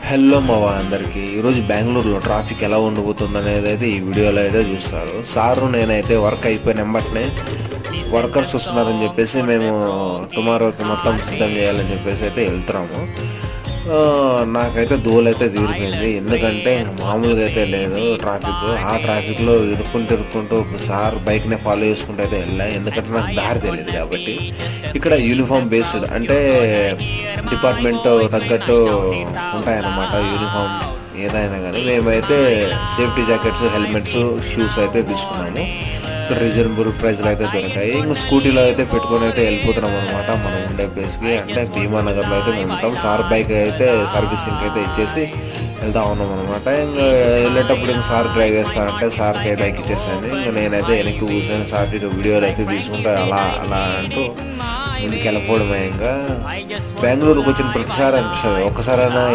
Hello మావా అందరికి ఈరోజు బెంగళూరులో ట్రాఫిక్ ఎలా ఉండబోతుంది అనేది అయితే ఈ వీడియోలో అయితే చూస్తారు. సారు నేనైతే వర్క్ అయిపోయిన వెంబటనే వర్కర్స్ వస్తున్నారని చెప్పేసి మేము టుమారోకి మొత్తం సిద్ధం చేయాలని చెప్పేసి అయితే వెళ్తున్నాము. నాకైతే దూలైతే తీరిపోయింది, ఎందుకంటే మామూలుగా అయితే లేదు ట్రాఫిక్. ఆ ట్రాఫిక్లో ఇరుక్కుంటూ సార్ బైక్నే ఫాలో చేసుకుంటూ అయితే వెళ్ళా, ఎందుకంటే నాకు దారి తెలియదు కాబట్టి. ఇక్కడ యూనిఫామ్ బేస్డ్ అంటే డిపార్ట్మెంట్ తగ్గట్టు ఉంటాయన్నమాట యూనిఫామ్ ఏదైనా కానీ. మేమైతే సేఫ్టీ జాకెట్స్, హెల్మెట్స్, షూస్ అయితే తీసుకున్నాము. ఇక్కడ రీజనబుల్ ప్రైస్లో అయితే దొరికాయి. ఇంకా స్కూటీలో అయితే పెట్టుకొని అయితే వెళ్ళిపోతున్నాం అనమాట మనం ఉండే ప్లేస్కి. అంటే భీమానగర్లో అయితే మేము ఉంటాం. సార్ బైక్ అయితే సర్వీసింగ్ అయితే ఇచ్చేసి వెళ్తా ఉన్నాం అనమాట. ఇంకా వెళ్ళేటప్పుడు ఇంకా సార్ డ్రైవ్ చేస్తా అంటే సార్కి అయితే ఎక్కిచ్చేసాను. ఇంకా నేనైతే వెనక్కి కూర్చొని సార్ వీడియోలు అయితే తీసుకుంటా అలా అలా అంటూ ముందుకు వెళ్ళిపోవడమే. ఇంకా బెంగళూరుకి వచ్చిన ప్రతిసారి అనిపిస్తుంది ఒక్కసారైనా